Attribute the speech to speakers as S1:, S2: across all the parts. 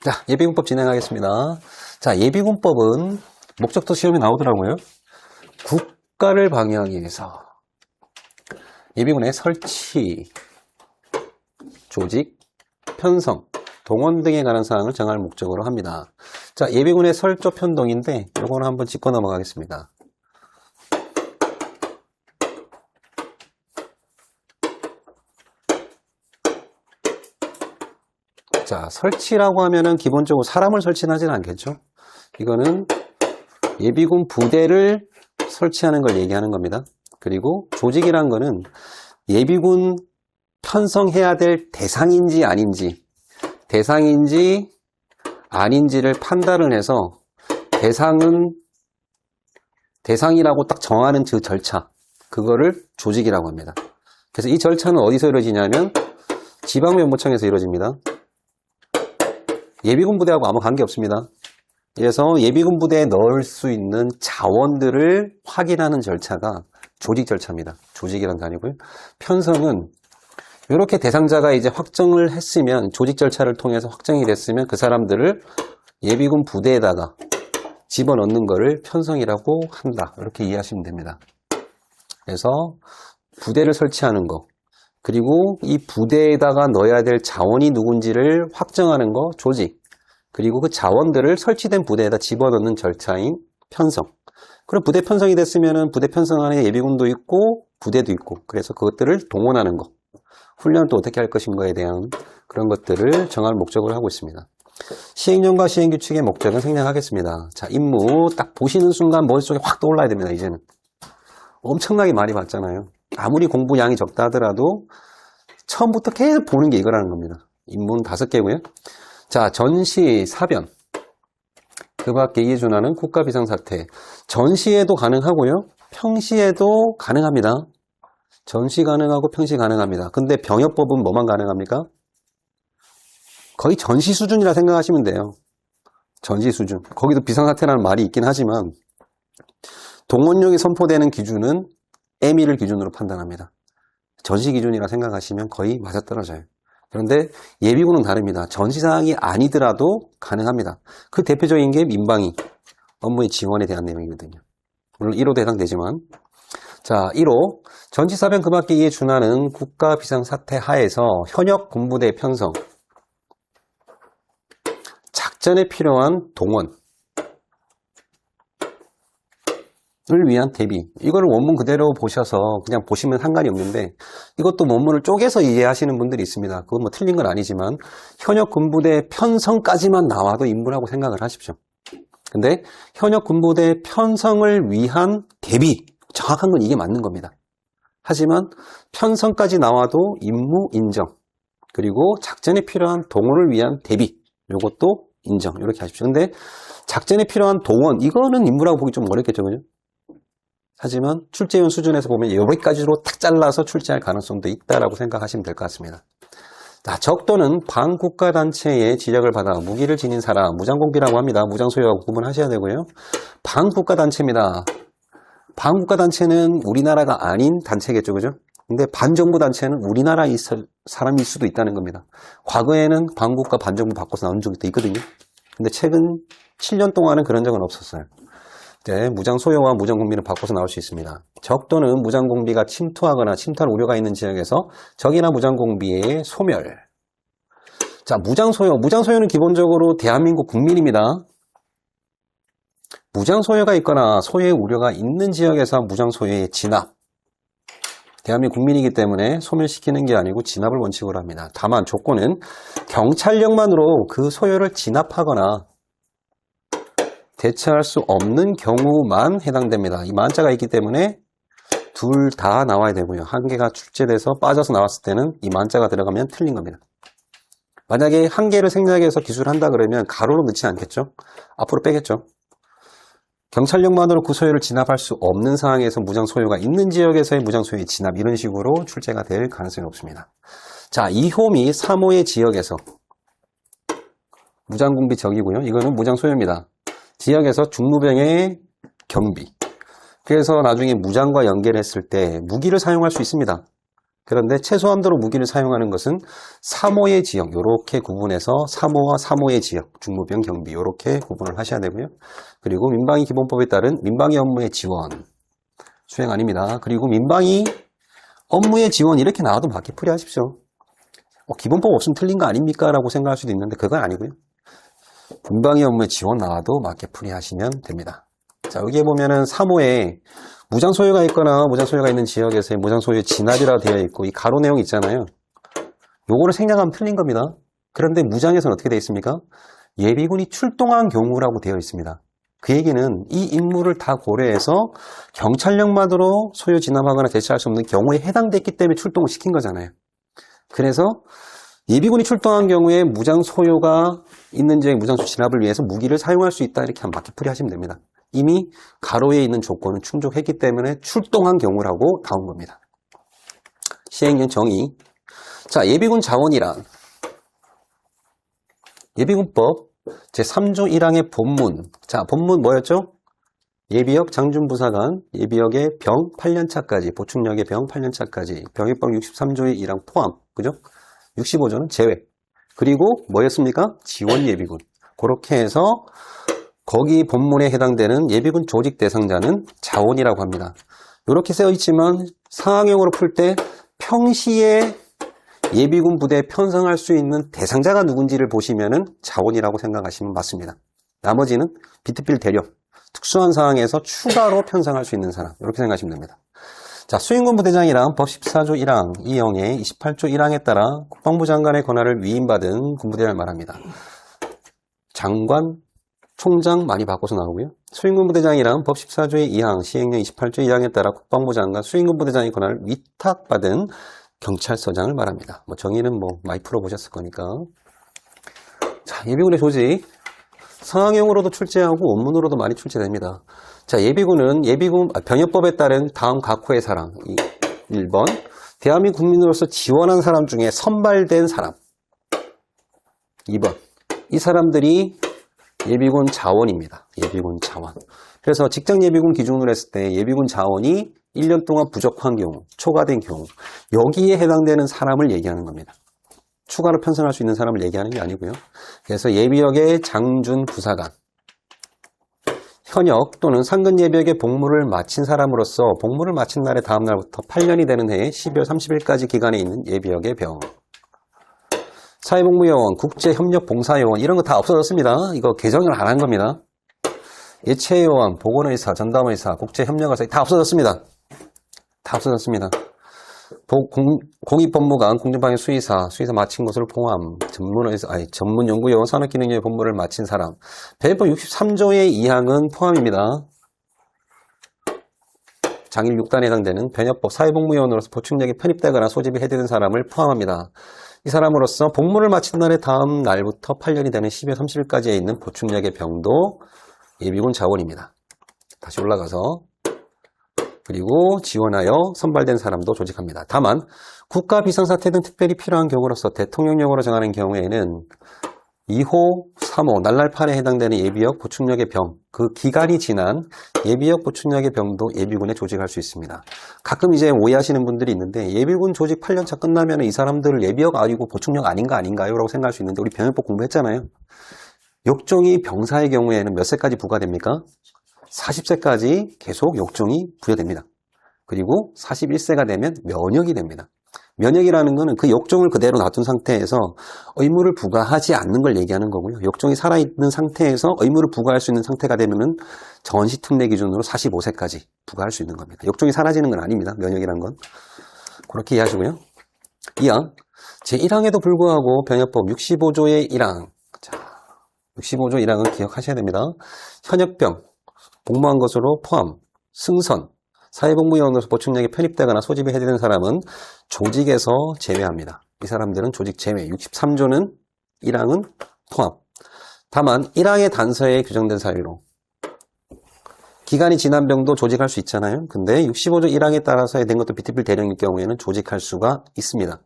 S1: 자, 예비군법 진행하겠습니다. 자, 예비군법은 목적도 시험에 나오더라고요. 국가를 방해하기 위해서 예비군의 설치, 조직, 편성, 동원 등에 관한 사항을 정할 목적으로 합니다. 자, 예비군의 설조 편동인데 요거는 한번 짚고 넘어가겠습니다. 자, 설치라고 하면은 기본적으로 사람을 설치하지는 않겠죠. 이거는 예비군 부대를 설치하는 걸 얘기하는 겁니다. 그리고 조직이란 거는 예비군 편성해야 될 대상인지 아닌지를 판단을 해서 대상이라고 딱 정하는 그 절차, 그거를 조직이라고 합니다. 그래서 이 절차는 어디서 이루어지냐면 지방면모청에서 이루어집니다. 예비군 부대하고 아무 관계 없습니다. 그래서 예비군 부대에 넣을 수 있는 자원들을 확인하는 절차가 조직 절차입니다. 조직이란 단위고요. 편성은 이렇게 대상자가 이제 확정을 했으면, 조직 절차를 통해서 확정이 됐으면 그 사람들을 예비군 부대에다가 집어넣는 거를 편성이라고 한다. 이렇게 이해하시면 됩니다. 그래서 부대를 설치하는 거, 그리고 이 부대에다가 넣어야 될 자원이 누군지를 확정하는 거, 조직. 그리고 그 자원들을 설치된 부대에다 집어넣는 절차인 편성. 그럼 부대 편성이 됐으면은 부대 편성 안에 예비군도 있고 부대도 있고, 그래서 그것들을 동원하는 거, 훈련도 어떻게 할 것인가에 대한 그런 것들을 정할 목적으로 하고 있습니다. 시행령과 시행규칙의 목적은 생략하겠습니다. 자, 임무 딱 보시는 순간 머릿속에 확 떠올라야 됩니다. 이제는 엄청나게 많이 봤잖아요. 아무리 공부량이 적다 하더라도 처음부터 계속 보는 게 이거라는 겁니다. 임무는 5개고요. 자, 전시, 사변, 그 밖에 이에 준하는 국가 비상사태. 전시에도 가능하고요, 평시에도 가능합니다. 전시 가능하고 평시 가능합니다. 근데 병역법은 뭐만 가능합니까? 거의 전시 수준이라 생각하시면 돼요. 전시 수준. 거기도 비상사태라는 말이 있긴 하지만 동원령이 선포되는 기준은 M일을 기준으로 판단합니다. 전시 기준이라 생각하시면 거의 맞아떨어져요. 그런데 예비군은 다릅니다. 전시 사항이 아니더라도 가능합니다. 그 대표적인 게 민방위, 업무의 지원에 대한 내용이거든요. 물론 1호도 해당되지만. 자, 1호. 전시사변 그 밖에 이에 준하는 국가 비상사태 하에서 현역 군부대 편성, 작전에 필요한 동원, 을 위한 대비. 이거를 원문 그대로 보셔서 그냥 보시면 상관이 없는데, 이것도 원문을 쪼개서 이해하시는 분들이 있습니다. 그건 뭐 틀린 건 아니지만 현역 군부대 편성까지만 나와도 인물하고 생각을 하십시오. 근데 현역 군부대 편성을 위한 대비, 정확한 건 이게 맞는 겁니다. 하지만 편성까지 나와도 임무 인정, 그리고 작전에 필요한 동원을 위한 대비, 이것도 인정, 이렇게 하십시오. 근데 작전에 필요한 동원, 이거는 인물하고 보기 좀 어렵겠죠, 그죠? 하지만 출제위원 수준에서 보면 여기까지로 탁 잘라서 출제할 가능성도 있다라고 생각하시면 될 것 같습니다. 자, 적도는 반국가단체의 지적을 받아 무기를 지닌 사람, 무장공비라고 합니다. 무장소유하고 구분하셔야 되고요. 반국가단체입니다. 반국가단체는 우리나라가 아닌 단체겠죠, 그죠? 근데 반정부 단체는 우리나라 사람일 수도 있다는 겁니다. 과거에는 반국가 반정부 바꿔서 나온 적도 있거든요. 근데 최근 7년 동안은 그런 적은 없었어요. 네, 무장소유와 무장공비를 바꿔서 나올 수 있습니다. 적도는 무장공비가 침투하거나 침탈 우려가 있는 지역에서 적이나 무장공비의 소멸. 자, 무장소유는 기본적으로 대한민국 국민입니다. 무장소유가 있거나 소유의 우려가 있는 지역에서 무장소유의 진압. 대한민국 국민이기 때문에 소멸시키는 게 아니고 진압을 원칙으로 합니다. 다만 조건은 경찰력만으로 그 소유를 진압하거나 대처할 수 없는 경우만 해당됩니다. 이 만자가 있기 때문에 둘 다 나와야 되고요. 한 개가 출제돼서 빠져서 나왔을 때는 이 만자가 들어가면 틀린 겁니다. 만약에 한 개를 생략해서 기술한다 그러면 가로로 넣지 않겠죠? 앞으로 빼겠죠? 경찰력만으로 그 소유를 진압할 수 없는 상황에서 무장소유가 있는 지역에서의 무장소유의 진압, 이런 식으로 출제가 될 가능성이 높습니다. 자, 2호 및 3호의 지역에서 무장공비 적이고요. 이거는 무장소유입니다. 지역에서 중무병의 경비. 그래서 나중에 무장과 연계를 했을 때 무기를 사용할 수 있습니다. 그런데 최소한도로 무기를 사용하는 것은 사모의 지역, 이렇게 구분해서 사모와 사모의 지역, 중무병, 경비 이렇게 구분을 하셔야 되고요. 그리고 민방위 기본법에 따른 민방위 업무의 지원, 수행 아닙니다. 그리고 민방위 업무의 지원 이렇게 나와도 맞게 풀이하십시오. 기본법 없으면 틀린 거 아닙니까? 라고 생각할 수도 있는데 그건 아니고요. 민방위 업무의 지원 나와도 맞게 풀이하시면 됩니다. 자, 여기에 보면은 사모에 무장 소유가 있거나 무장 소유가 있는 지역에서의 무장 소유의 진압이라고 되어 있고 이 가로 내용 있잖아요. 요거를 생략하면 틀린 겁니다. 그런데 무장에서는 어떻게 되어 있습니까? 예비군이 출동한 경우라고 되어 있습니다. 그 얘기는 이 임무를 다 고려해서 경찰력만으로 소유 진압하거나 대체할 수 없는 경우에 해당됐기 때문에 출동을 시킨 거잖아요. 그래서 예비군이 출동한 경우에 무장 소유가 있는 지역의 무장 소유 진압을 위해서 무기를 사용할 수 있다 이렇게 맞게 풀이하시면 됩니다. 이미 가로에 있는 조건은 충족했기 때문에 출동한 경우라고 나온 겁니다. 시행령 정의. 자, 예비군 자원이란 예비군법 제3조 1항의 본문. 자, 본문 뭐였죠? 예비역 장준부사관, 예비역의 병 8년차까지, 보충역의 병 8년차까지, 병역법 63조의 1항 포함, 그죠? 65조는 제외. 그리고 뭐였습니까? 지원 예비군. 그렇게 해서 거기 본문에 해당되는 예비군 조직 대상자는 자원이라고 합니다. 이렇게 쓰여 있지만 상황형으로 풀 때 평시에 예비군 부대에 편성할 수 있는 대상자가 누군지를 보시면은 자원이라고 생각하시면 맞습니다. 나머지는 비트필 대령, 특수한 상황에서 추가로 편성할 수 있는 사람 이렇게 생각하시면 됩니다. 자, 수행군 부대장이란 법 14조 1항 2형의 28조 1항에 따라 국방부 장관의 권한을 위임받은 군부대장을 말합니다. 장관, 총장 많이 바꿔서 나오고요. 수행군 부대장이란 법 14조의 2항 시행령 28조 2항에 따라 국방부 장관 수행군 부대장의 권한을 위탁받은 경찰서장을 말합니다. 정의는 많이 풀어보셨을 거니까. 자, 예비군의 조직. 상황형으로도 출제하고 원문으로도 많이 출제됩니다. 자, 예비군은 병역법에 따른 다음 각호의 사람. 1번. 대한민국 국민으로서 지원한 사람 중에 선발된 사람. 2번. 이 사람들이 예비군 자원입니다. 예비군 자원. 그래서 직장 예비군 기준으로 했을 때 예비군 자원이 1년 동안 부족한 경우, 초과된 경우 여기에 해당되는 사람을 얘기하는 겁니다. 추가로 편성할 수 있는 사람을 얘기하는 게 아니고요. 그래서 예비역의 장준 부사관, 현역 또는 상근 예비역의 복무를 마친 사람으로서 복무를 마친 날의 다음 날부터 8년이 되는 해에 12월 30일까지 기간에 있는 예비역의 병, 사회복무요원, 국제협력봉사요원 이런 거 다 없어졌습니다. 이거 개정을 안 한 겁니다. 예체요원, 보건의사, 전담의사, 국제협력의사 다 없어졌습니다. 다 없어졌습니다. 공익법무관, 공정방위 수의사 마친 것을 포함, 전문연구요원, 산업기능요원 본무를 마친 사람. 배법 63조의 2항은 포함입니다. 장일 6단에 해당되는 변협법 사회복무요원으로서 보충력이 편입되거나 소집이 해되는 사람을 포함합니다. 이 사람으로서 복무를 마친 날의 다음 날부터 8년이 되는 12월 30일까지에 있는 보충력의 병도 예비군 자원입니다. 다시 올라가서 그리고 지원하여 선발된 사람도 조직합니다. 다만 국가 비상사태 등 특별히 필요한 경우로서 대통령령으로 정하는 경우에는 2호, 3호, 날랄 8에 해당되는 예비역 보충력의 병, 그 기간이 지난 예비역 보충력의 병도 예비군에 조직할 수 있습니다. 가끔 이제 오해하시는 분들이 있는데 예비군 조직 8년차 끝나면 이 사람들 예비역 아니고 보충력 아닌가요? 라고 생각할 수 있는데 우리 병역법 공부했잖아요. 역종이 병사의 경우에는 몇 세까지 부과됩니까? 40세까지 계속 역종이 부여됩니다. 그리고 41세가 되면 면역이 됩니다. 면역이라는 것은 그 역종을 그대로 놔둔 상태에서 의무를 부과하지 않는 걸 얘기하는 거고요. 역종이 살아있는 상태에서 의무를 부과할 수 있는 상태가 되면은 전시특례 기준으로 45세까지 부과할 수 있는 겁니다. 역종이 사라지는 건 아닙니다. 면역이라는 건. 그렇게 이해하시고요. 2항. 제1항에도 불구하고 병역법 65조의 1항. 자, 65조 1항은 기억하셔야 됩니다. 현역병, 복무한 것으로 포함, 승선, 사회복무요원으로서 보충력이 편입되거나 소집이 해제된 사람은 조직에서 제외합니다. 이 사람들은 조직 제외. 63조는 1항은 포함. 다만 1항의 단서에 규정된 사유로 기간이 지난 병도 조직할 수 있잖아요. 근데 65조 1항에 따라서 해된 것도 비트필 대령일 경우에는 조직할 수가 있습니다.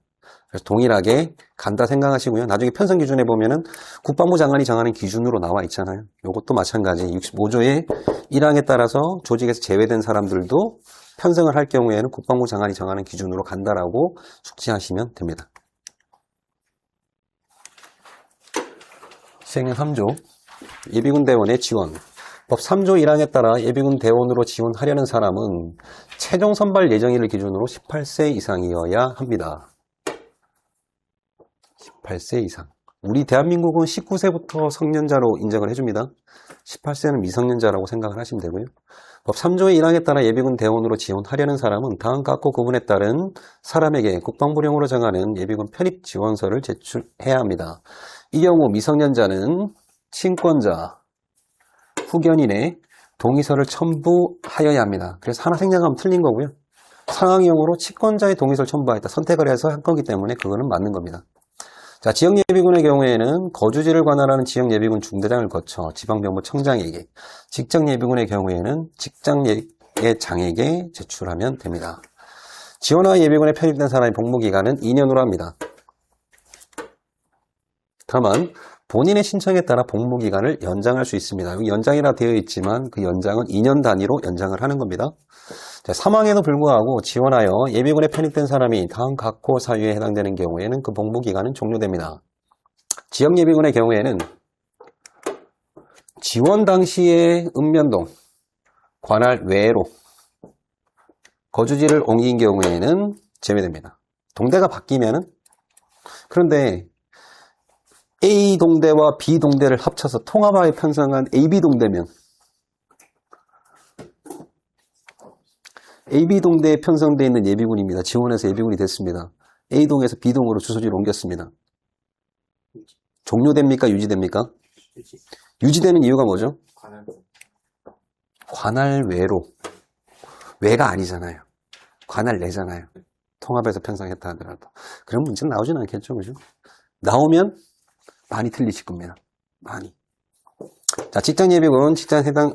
S1: 그래서 동일하게 간다 생각하시고요. 나중에 편성 기준에 보면은 국방부 장관이 정하는 기준으로 나와 있잖아요. 이것도 마찬가지 65조의 1항에 따라서 조직에서 제외된 사람들도 편성을 할 경우에는 국방부 장관이 정하는 기준으로 간다라고 숙지하시면 됩니다. 시행령 3조 예비군 대원의 지원. 법 3조 1항에 따라 예비군 대원으로 지원하려는 사람은 최종 선발 예정일을 기준으로 18세 이상이어야 합니다. 18세 이상. 우리 대한민국은 19세부터 성년자로 인정을 해줍니다. 18세는 미성년자라고 생각을 하시면 되고요. 법 3조의 1항에 따라 예비군 대원으로 지원하려는 사람은 다음 각호 구분에 따른 사람에게 국방부령으로 정하는 예비군 편입 지원서를 제출해야 합니다. 이 경우 미성년자는 친권자, 후견인의 동의서를 첨부하여야 합니다. 그래서 하나 생략하면 틀린 거고요. 상황형으로 친권자의 동의서를 첨부하였다. 선택을 해서 한 거기 때문에 그거는 맞는 겁니다. 자, 지역예비군의 경우에는 거주지를 관할하는 지역예비군 중대장을 거쳐 지방병무청장에게, 직장예비군의 경우에는 직장예장에게 제출하면 됩니다. 지원하 예비군에 편입된 사람의 복무기간은 2년으로 합니다. 다만 본인의 신청에 따라 복무기간을 연장할 수 있습니다. 여기 연장이라 되어 있지만 그 연장은 2년 단위로 연장을 하는 겁니다. 자, 사망에도 불구하고 지원하여 예비군에 편입된 사람이 다음 각호 사유에 해당되는 경우에는 그 복무기간은 종료됩니다. 지역예비군의 경우에는 지원 당시에 읍면동, 관할 외로 거주지를 옮긴 경우에는 제외됩니다. 동대가 바뀌면은, 그런데 A 동대와 B 동대를 합쳐서 통합하여 편성한 AB 동대면 AB 동대에 편성되어 있는 예비군입니다. 지원해서 예비군이 됐습니다. A동에서 B동으로 주소지를 옮겼습니다. 종료됩니까? 유지됩니까? 유지되는 이유가 뭐죠? 관할 외로. 외가 아니잖아요. 관할 내잖아요. 통합해서 편성했다 하더라도. 그런 문제는 나오진 않겠죠, 그죠? 나오면 많이 틀리실 겁니다. 많이. 자, 직장 예비군, 직장 해당,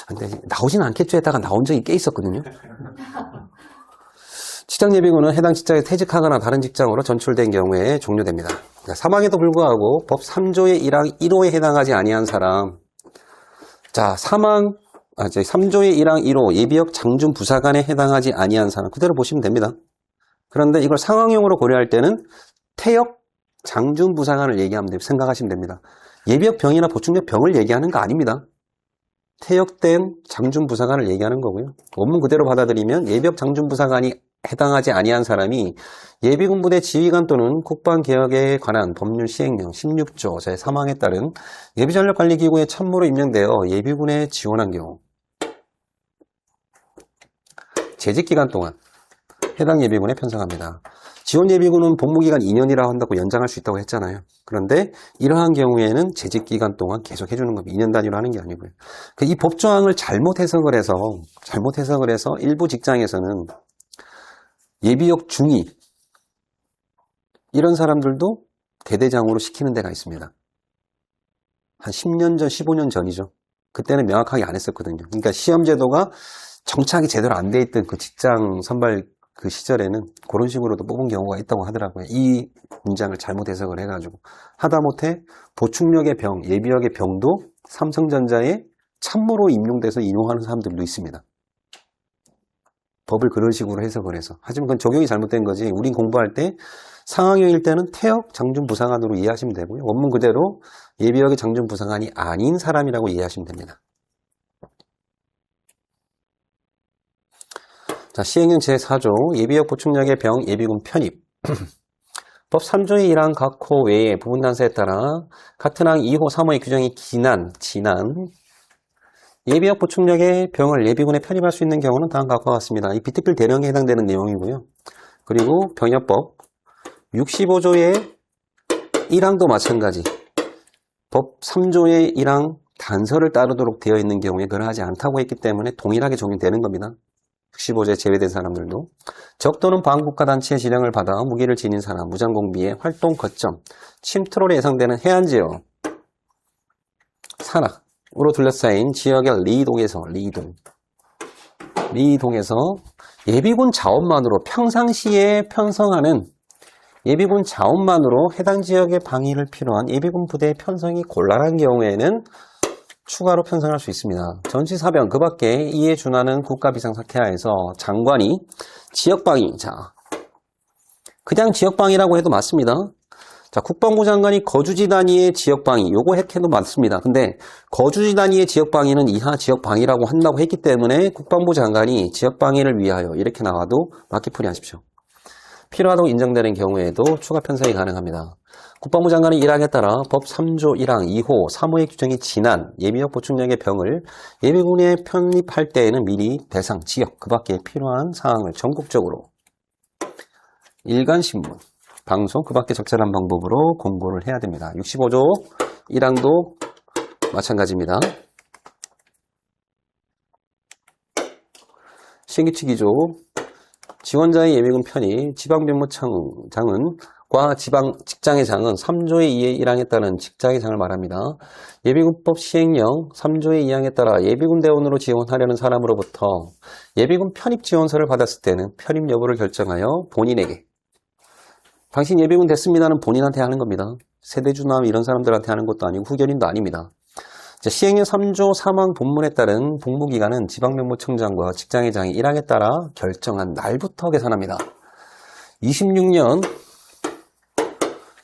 S1: 근데 나오진 않겠죠 했다가 나온 적이 꽤 있었거든요. 직장 예비군은 해당 직장에 퇴직하거나 다른 직장으로 전출된 경우에 종료됩니다. 그러니까 사망에도 불구하고 법 3조의 1항 1호에 해당하지 아니한 사람. 자, 3조의 1항 1호 예비역 장준 부사관에 해당하지 아니한 사람. 그대로 보시면 됩니다. 그런데 이걸 상황용으로 고려할 때는 태역 장준 부사관을 얘기하면 생각하시면 됩니다. 예비역 병이나 보충력 병을 얘기하는 거 아닙니다. 퇴역된 장준 부사관을 얘기하는 거고요. 원문 그대로 받아들이면 예비역 장준 부사관이 해당하지 아니한 사람이 예비군 부대 지휘관 또는 국방개혁에 관한 법률 시행령 16조 제3항에 따른 예비전력관리기구에 참모로 임명되어 예비군에 지원한 경우 재직기간 동안 해당 예비군에 편성합니다. 지원 예비군은 복무기간 2년이라 한다고 연장할 수 있다고 했잖아요. 그런데 이러한 경우에는 재직기간 동안 계속 해주는 겁니다. 2년 단위로 하는 게 아니고요. 이 법조항을 잘못 해석을 해서 일부 직장에서는 예비역 중위 이런 사람들도 대대장으로 시키는 데가 있습니다. 한 10년 전, 15년 전이죠. 그때는 명확하게 안 했었거든요. 그러니까 시험 제도가 정착이 제대로 안 돼 있던 그 직장 선발 그 시절에는 그런 식으로도 뽑은 경우가 있다고 하더라고요. 이 문장을 잘못 해석을 해가지고. 하다못해 보충력의 병, 예비역의 병도 삼성전자에 참모로 임용돼서 인용하는 사람들도 있습니다. 법을 그런 식으로 해석을 해서. 하지만 그건 적용이 잘못된 거지. 우린 공부할 때 상황형일 때는 태역 장준 부사관으로 이해하시면 되고요. 원문 그대로 예비역의 장준 부사관이 아닌 사람이라고 이해하시면 됩니다. 자, 시행령 제4조 예비역 보충력의 병 예비군 편입. 법 3조의 1항 각 호 외에 부분 단서에 따라 같은 항 2호, 3호의 규정이 지난 예비역 보충력의 병을 예비군에 편입할 수 있는 경우는 다음 각과 같습니다. 이 비트필 대령에 해당되는 내용이고요. 그리고 병역법 65조의 1항도 마찬가지. 법 3조의 1항 단서를 따르도록 되어 있는 경우에 그러하지 않다고 했기 때문에 동일하게 적용되는 겁니다. 65조에 제외된 사람들도 적 또는 반국가단체의 지령을 받아 무기를 지닌 사람, 무장공비의 활동 거점, 침투로 예상되는 해안지역, 산악으로 둘러싸인 지역의 리동에서 예비군 자원만으로 평상시에 편성하는 예비군 자원만으로 해당 지역의 방위를 필요한 예비군 부대의 편성이 곤란한 경우에는 추가로 편성할 수 있습니다. 전시사병 그 밖에 이에 준하는 국가 비상사태하에서 장관이 지역방위, 자 그냥 지역방위라고 해도 맞습니다. 자, 국방부 장관이 거주지 단위의 지역방위, 요거 해도 맞습니다. 근데 거주지 단위의 지역방위는 이하 지역방위라고 한다고 했기 때문에 국방부 장관이 지역방위를 위하여 이렇게 나와도 맞게 풀이하십시오. 필요하다고 인정되는 경우에도 추가 편성이 가능합니다. 국방부 장관의 일항에 따라 법 3조 1항 2호 3호의 규정이 지난 예비역 보충력의 병을 예비군에 편입할 때에는 미리 대상, 지역, 그 밖에 필요한 사항을 전국적으로 일간신문, 방송, 그 밖에 적절한 방법으로 공고를 해야 됩니다. 65조 1항도 마찬가지입니다. 시행규칙 2조 지원자의 예비군 편입, 지방병무청장은 과 지방 직장의 장은 3조의 2의 1항에 따른 직장의 장을 말합니다. 예비군법 시행령 3조의 2항에 따라 예비군 대원으로 지원하려는 사람으로부터 예비군 편입 지원서를 받았을 때는 편입 여부를 결정하여 본인에게 당신 예비군 됐습니다는 본인한테 하는 겁니다. 세대주나 이런 사람들한테 하는 것도 아니고 후견인도 아닙니다. 시행령 3조 3항 본문에 따른 복무기간은 지방병무청장과 직장의장이 1항에 따라 결정한 날부터 계산합니다. 26년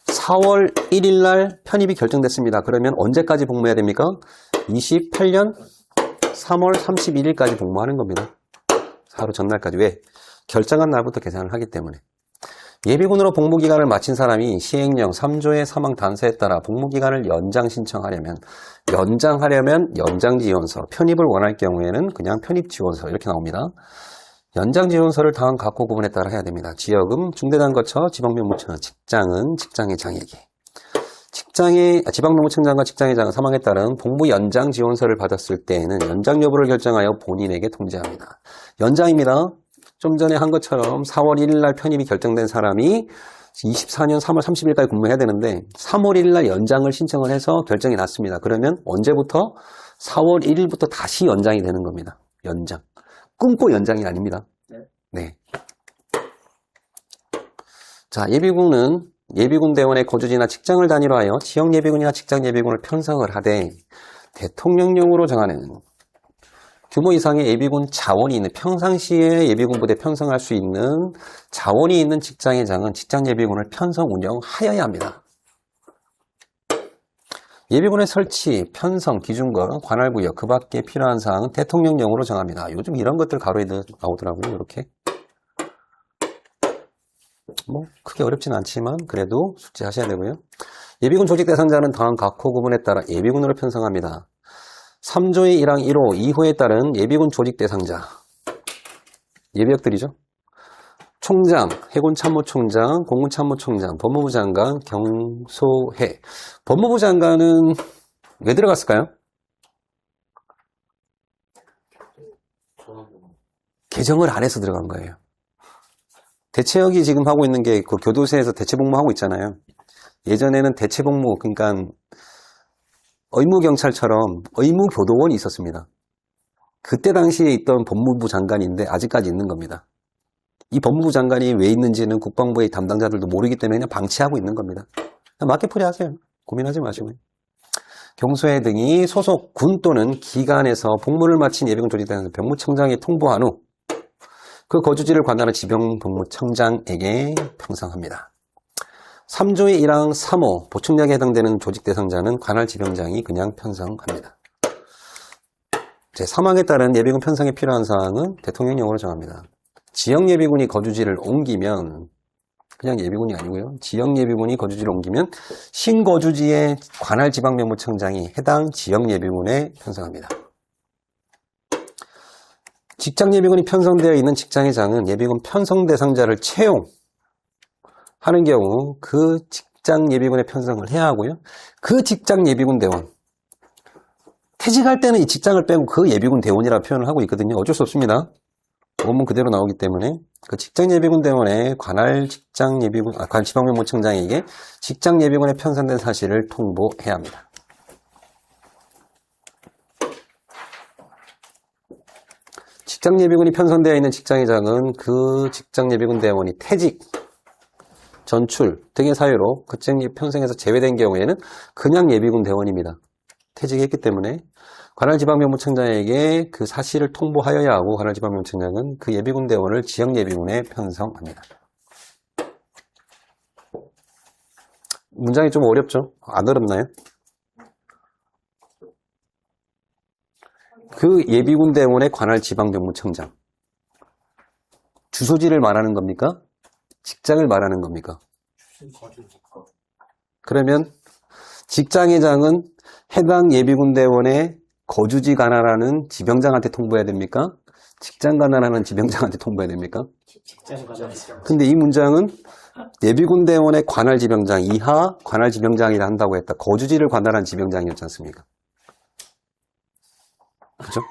S1: 4월 1일 날 편입이 결정됐습니다. 그러면 언제까지 복무해야 됩니까? 28년 3월 31일까지 복무하는 겁니다. 하루 전날까지. 왜? 결정한 날부터 계산을 하기 때문에. 예비군으로 복무기간을 마친 사람이 시행령 3조의 3항 단서에 따라 복무기간을 연장 신청하려면 연장지원서, 편입을 원할 경우에는 그냥 편입지원서 이렇게 나옵니다. 연장지원서를 다음 각호 구분에 따라 해야 됩니다. 지역은 중대장 거쳐 지방병무청, 직장은 직장의 장에게. 지방병무청장과 직장의 장은 사망에 따른 복무 연장 지원서를 받았을 때에는 연장 여부를 결정하여 본인에게 통지합니다. 연장입니다. 좀 전에 한 것처럼 4월 1일 날 편입이 결정된 사람이 24년 3월 30일까지 근무해야 되는데 3월 1일 날 연장을 신청을 해서 결정이 났습니다. 그러면 언제부터? 4월 1일부터 다시 연장이 되는 겁니다. 연장. 끊고 연장이 아닙니다. 네. 자, 예비군은 예비군 대원의 거주지나 직장을 단위로 하여 지역 예비군이나 직장 예비군을 편성을 하되 대통령령으로 정하는 규모 이상의 예비군 자원이 있는 평상시에 예비군 부대 편성할 수 있는 자원이 있는 직장의 장은 직장 예비군을 편성 운영하여야 합니다. 예비군의 설치, 편성, 기준과 관할 구역, 그 밖에 필요한 사항은 대통령령으로 정합니다. 요즘 이런 것들 가로에 나오더라고요. 이렇게. 뭐 크게 어렵진 않지만 그래도 숙지하셔야 되고요. 예비군 조직 대상자는 다음 각호 구분에 따라 예비군으로 편성합니다. 3조의 1항 1호 2호에 따른 예비군 조직 대상자. 예비역들이죠. 총장, 해군참모총장, 공군참모총장, 법무부 장관, 경소해. 법무부 장관은 왜 들어갔을까요? 개정을 안 해서 들어간 거예요. 대체역이 지금 하고 있는 게 그 교도소에서 대체복무하고 있잖아요. 예전에는 대체복무, 그러니까 의무경찰처럼 의무교도원이 있었습니다. 그때 당시에 있던 법무부 장관인데 아직까지 있는 겁니다. 이 법무부 장관이 왜 있는지는 국방부의 담당자들도 모르기 때문에 그냥 방치하고 있는 겁니다. 맞게 풀이하세요. 고민하지 마시고요. 경소해 등이 소속 군 또는 기관에서 복무를 마친 예비군 조직대상자 병무청장에 통보한 후 그 거주지를 관할하는 지병병무청장에게 편성합니다. 3조의 1항 3호 보충력에 해당되는 조직 대상자는 관할 지병장이 그냥 편성합니다. 제3항에 따른 예비군 편성에 필요한 사항은 대통령령으로 정합니다. 지역 예비군이 거주지를 옮기면 그냥 예비군이 아니고요. 지역 예비군이 거주지를 옮기면 신거주지의 관할 지방병무청장이 해당 지역 예비군에 편성합니다. 직장 예비군이 편성되어 있는 직장의 장은 예비군 편성 대상자를 채용하는 경우 그 직장 예비군에 편성을 해야 하고요. 그 직장 예비군 대원 퇴직할 때는 이 직장을 빼고 그 예비군 대원이라고 표현을 하고 있거든요. 어쩔 수 없습니다. 원문 그대로 나오기 때문에 그 직장 예비군 대원의 관할 직장 예비군, 관할 지방병무청장에게 직장 예비군에 편성된 사실을 통보해야 합니다. 직장 예비군이 편성되어 있는 직장의 장은 그 직장 예비군 대원이 퇴직, 전출 등의 사유로 급증 편성에서 제외된 경우에는 그냥 예비군 대원입니다. 퇴직했기 때문에 관할지방병무청장에게 그 사실을 통보하여야 하고 관할지방병무청장은 그 예비군 대원을 지역예비군에 편성합니다. 문장이 좀 어렵죠? 안 어렵나요? 그 예비군 대원의 관할지방병무청장. 주소지를 말하는 겁니까? 직장을 말하는 겁니까? 그러면 직장회장은 해당 예비군 대원의 거주지 관할하는 지병장한테 통보해야 됩니까? 직장 관할하는 지병장한테 통보해야 됩니까? 근데 이 문장은 예비군 대원의 관할 지병장 이하 관할 지병장이라 한다고 했다. 거주지를 관할한 지병장이었지 않습니까? 그죠?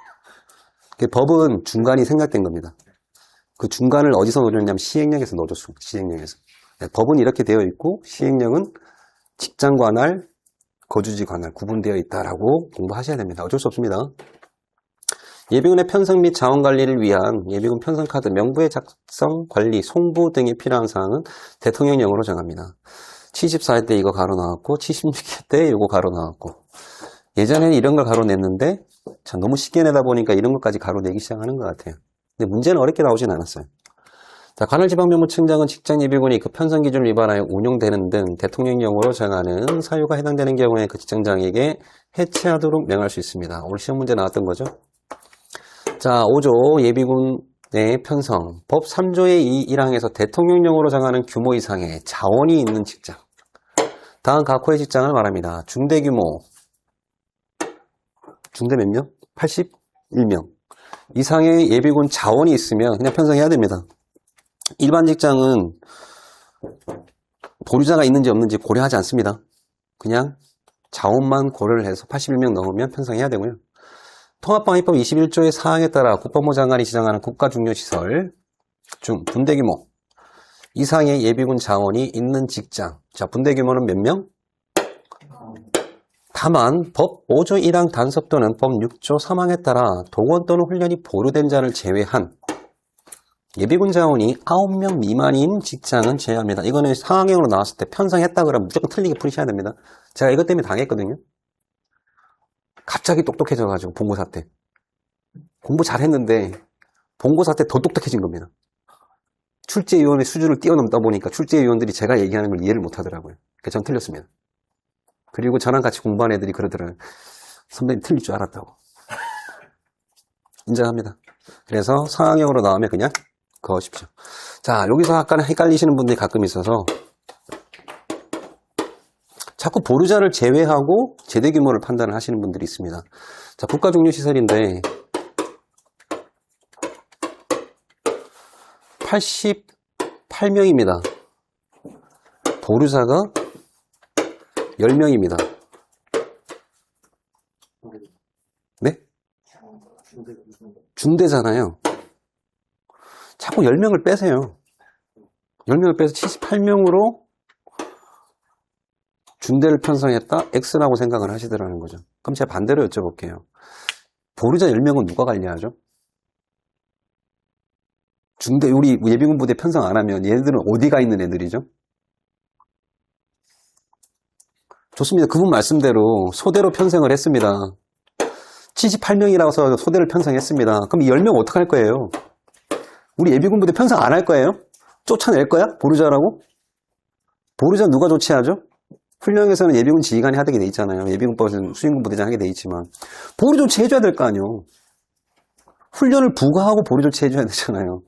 S1: 법은 중간이 생략된 겁니다. 그 중간을 어디서 넣어줬냐면 시행령에서 넣어줬습니다. 시행령에서. 법은 이렇게 되어 있고 시행령은 직장 관할, 거주지 관할 구분되어 있다라고 공부하셔야 됩니다. 어쩔 수 없습니다. 예비군의 편성 및 자원 관리를 위한 예비군 편성 카드 명부의 작성, 관리, 송부 등에 필요한 사항은 대통령령으로 정합니다. 74회 때 이거 가로 나왔고 76회 때 이거 가로 나왔고 예전에는 이런 걸 가로 냈는데 참 너무 쉽게 내다 보니까 이런 것까지 가로 내기 시작하는 것 같아요. 근데 문제는 어렵게 나오진 않았어요. 자, 관할지방병무청장은 직장예비군이 그 편성 기준을 위반하여 운용되는 등 대통령령으로 정하는 사유가 해당되는 경우에 그 직장장에게 해체하도록 명할 수 있습니다. 오늘 시험 문제 나왔던 거죠. 자, 5조 예비군의 편성. 법 3조의 2, 1항에서 대통령령으로 정하는 규모 이상의 자원이 있는 직장. 다음 각호의 직장을 말합니다. 중대 규모. 중대 몇 명? 81명. 이상의 예비군 자원이 있으면 그냥 편성해야 됩니다. 일반 직장은 보류자가 있는지 없는지 고려하지 않습니다. 그냥 자원만 고려를 해서 81명 넘으면 편성해야 되고요. 통합방위법 21조의 사항에 따라 국방부 장관이 지정하는 국가중요시설 중 분대 규모 이상의 예비군 자원이 있는 직장. 자, 분대 규모는 몇 명? 다만 법 5조 1항 단속 또는 법 6조 3항에 따라 동원 또는 훈련이 보류된 자를 제외한 예비군 자원이 9명 미만인 직장은 제외합니다. 이거는 상황형으로 나왔을 때 편성했다 그러면 무조건 틀리게 풀이셔야 됩니다. 제가 이것 때문에 당했거든요. 갑자기 똑똑해져가지고 본고사 때. 공부 잘했는데 본고사 때 더 똑똑해진 겁니다. 출제위원의 수준을 뛰어넘다 보니까 출제위원들이 제가 얘기하는 걸 이해를 못하더라고요. 그래서 전 틀렸습니다. 그리고 저랑 같이 공부한 애들이 그러더라고요. 선배님 틀릴 줄 알았다고. 인정합니다. 그래서 상황형으로 나오면 그냥 그거 하십시오. 자, 여기서 약간 헷갈리시는 분들이 가끔 있어서 자꾸 보류자를 제외하고 제대 규모를 판단을 하시는 분들이 있습니다. 자, 국가중요시설인데 88명입니다. 보류자가 10명입니다. 네? 중대잖아요. 자꾸 10명을 빼세요. 10명을 빼서 78명으로 중대를 편성했다? X라고 생각을 하시더라는 거죠. 그럼 제가 반대로 여쭤볼게요. 보류자 10명은 누가 관리하죠? 중대, 우리 예비군 부대 편성 안 하면 얘네들은 어디가 있는 애들이죠? 좋습니다. 그분 말씀대로 소대로 편성을 했습니다. 78명이라서 소대를 편성했습니다. 그럼 10명 어떡할 거예요? 우리 예비군 부대 편성 안 할 거예요? 쫓아낼 거야? 보류자라고? 보류자 누가 조치하죠? 훈령에서는 예비군 지휘관이 하게 돼 있잖아요. 예비군법은 수행군 부대장 하게 돼 있지만 보류 조치해줘야 될 거 아니에요. 훈련을 부과하고 보류 조치해줘야 되잖아요.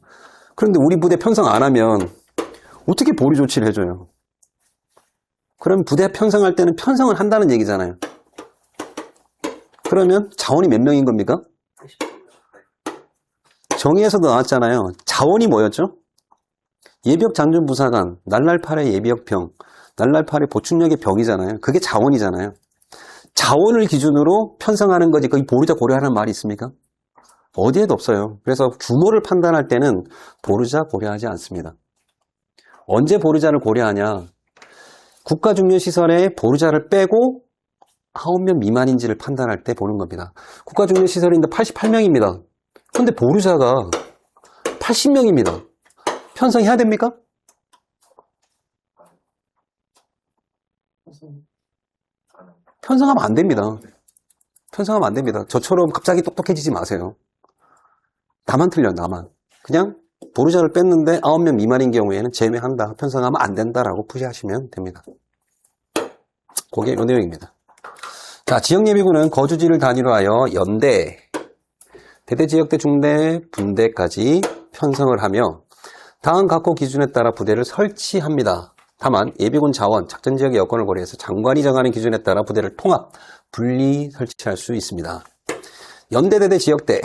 S1: 그런데 우리 부대 편성 안 하면 어떻게 보류 조치를 해줘요? 그럼 부대 편성할 때는 편성을 한다는 얘기잖아요. 그러면 자원이 몇 명인 겁니까? 정의에서도 나왔잖아요. 자원이 뭐였죠? 예비역 장군 부사관, 날날 8의 예비역병, 날날 8의 보충력의 병이잖아요. 그게 자원이잖아요. 자원을 기준으로 편성하는 거지 거기 보류자 고려하는 말이 있습니까? 어디에도 없어요. 그래서 규모를 판단할 때는 보류자 고려하지 않습니다. 언제 보류자를 고려하냐? 국가중요시설에 보류자를 빼고 9명 미만인지를 판단할 때 보는 겁니다. 국가중요시설인데 88명입니다. 그런데 보류자가 80명입니다. 편성해야 됩니까? 편성하면 안 됩니다. 편성하면 안 됩니다. 저처럼 갑자기 똑똑해지지 마세요. 나만 틀려, 나만. 그냥 보루자를 뺐는데 9명 미만인 경우에는 제외한다. 편성하면 안 된다라고 푸시하시면 됩니다. 그게 이 내용입니다. 자, 지역예비군은 거주지를 단위로 하여 연대, 대대, 지역대, 중대, 분대까지 편성을 하며 다음 각호 기준에 따라 부대를 설치합니다. 다만 예비군 자원, 작전지역의 여건을 고려해서 장관이 정하는 기준에 따라 부대를 통합, 분리 설치할 수 있습니다. 연대, 대대, 지역대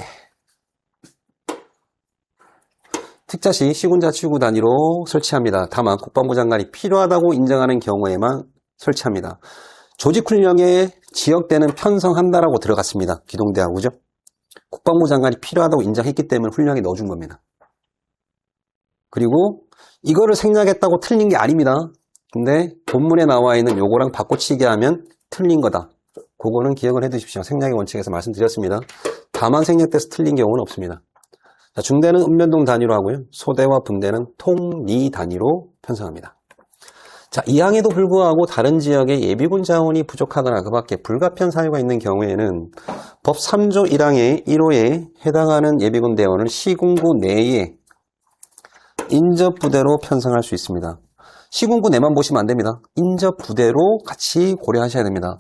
S1: 특자시 시군자치구 단위로 설치합니다. 다만 국방부 장관이 필요하다고 인정하는 경우에만 설치합니다. 조직훈련에 지역대는 편성한다라고 들어갔습니다. 기동대하고, 그죠? 국방부 장관이 필요하다고 인정했기 때문에 훈련에 넣어준 겁니다. 그리고 이거를 생략했다고 틀린 게 아닙니다. 근데 본문에 나와 있는 요거랑 바꿔치기 하면 틀린 거다. 그거는 기억을 해 두십시오. 생략의 원칙에서 말씀드렸습니다. 다만 생략돼서 틀린 경우는 없습니다. 자, 중대는 읍면동 단위로 하고요. 소대와 분대는 통리 단위로 편성합니다. 자, 이항에도 불구하고 다른 지역에 예비군 자원이 부족하거나 그 밖에 불가피한 사유가 있는 경우에는 법 3조 1항의 1호에 해당하는 예비군 대원을 시군구 내에 인접부대로 편성할 수 있습니다. 시군구 내만 보시면 안 됩니다. 인접부대로 같이 고려하셔야 됩니다.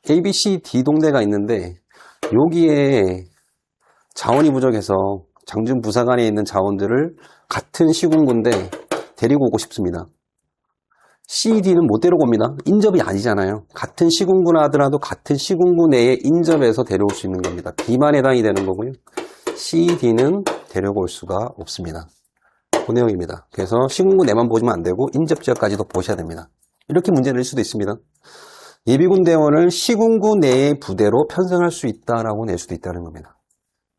S1: A, B, C, D 동대가 있는데 여기에 자원이 부족해서 장준 부사관에 있는 자원들을 같은 시군구인데 데리고 오고 싶습니다. C, D는 못 데리고 옵니다. 인접이 아니잖아요. 같은 시군구나 하더라도 같은 시군구 내에 인접해서 데려올 수 있는 겁니다. B만 해당이 되는 거고요. C, D는 데려올 수가 없습니다. 그 내용입니다. 그래서 시군구 내만 보시면 안 되고 인접 지역까지도 보셔야 됩니다. 이렇게 문제 낼 수도 있습니다. 예비군 대원을 시군구 내의 부대로 편성할 수 있다라고 낼 수도 있다는 겁니다.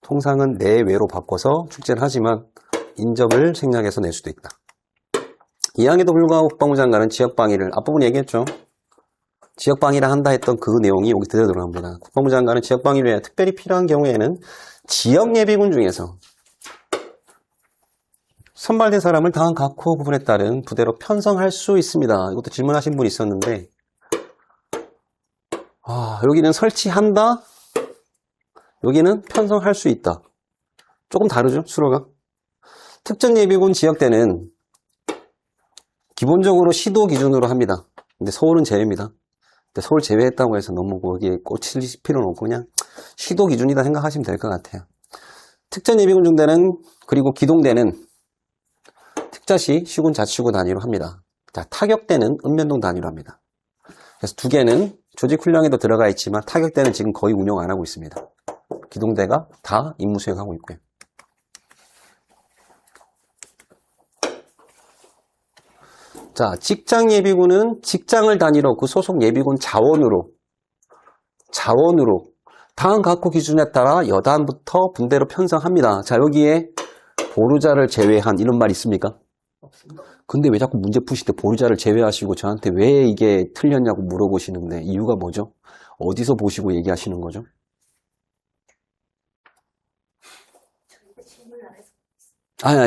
S1: 통상은 내외로 바꿔서 출제를 하지만 인접을 생략해서 낼 수도 있다. 이항에도 불구하고 국방부 장관은 지역방위를 앞부분 얘기했죠. 지역방위를 한다 했던 그 내용이 여기 그대로 들어갑니다. 국방부 장관은 지역방위를 해야 특별히 필요한 경우에는 지역 예비군 중에서 선발된 사람을 다음 각호 부분에 따른 부대로 편성할 수 있습니다. 이것도 질문하신 분이 있었는데 여기는 설치한다, 여기는 편성할 수 있다. 조금 다르죠, 수로가. 특정 예비군 지역대는 기본적으로 시도 기준으로 합니다. 근데 서울은 제외입니다. 근데 서울 제외했다고 해서 너무 거기에 꽂힐 필요는 없고 그냥 시도 기준이다 생각하시면 될 것 같아요. 특정 예비군 중대는 그리고 기동대는 특자시 시군 자치구 단위로 합니다. 자, 타격대는 읍면동 단위로 합니다. 그래서 두 개는 조직훈련에도 들어가 있지만 타격대는 지금 거의 운영 안 하고 있습니다. 기동대가 다 임무 수행하고 있고요. 자, 직장 예비군은 직장을 단위로 그 소속 예비군 자원으로 다음 각호 기준에 따라 여단부터 분대로 편성합니다. 자, 여기에 보루자를 제외한 이런 말 있습니까? 없습니다. 근데 왜 자꾸 문제 푸실 때 보루자를 제외하시고 저한테 왜 이게 틀렸냐고 물어보시는데 이유가 뭐죠? 어디서 보시고 얘기하시는 거죠?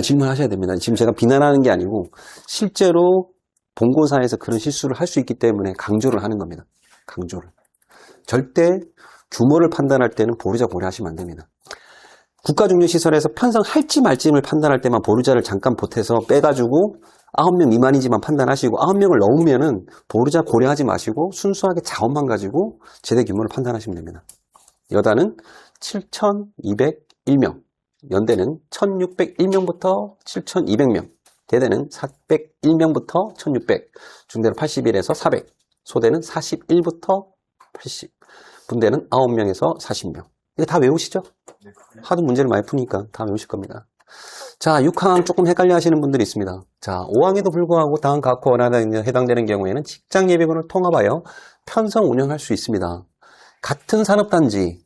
S1: 질문하셔야 됩니다. 지금 제가 비난하는 게 아니고 실제로 본고사에서 그런 실수를 할 수 있기 때문에 강조를 하는 겁니다. 강조를. 절대 규모를 판단할 때는 보루자 고려하시면 안 됩니다. 국가중요시설에서 편성할지 말지를 판단할 때만 보루자를 잠깐 보태서 빼가지고 9명 미만이지만 판단하시고 9명을 넘으면은 보루자 고려하지 마시고 순수하게 자원만 가지고 제대 규모를 판단하시면 됩니다. 여단은 7,201명, 연대는 1,601명부터 7,200명, 대대는 401명부터 1,600, 중대는 81에서 400, 소대는 41부터 80, 분대는 9명에서 40명. 이거 다 외우시죠? 하도 문제를 많이 푸니까 다 외우실 겁니다. 자, 6항 조금 헷갈려 하시는 분들이 있습니다. 자, 5항에도 불구하고 다음 각호 원안에 해당되는 경우에는 직장 예비군을 통합하여 편성 운영할 수 있습니다. 같은 산업단지,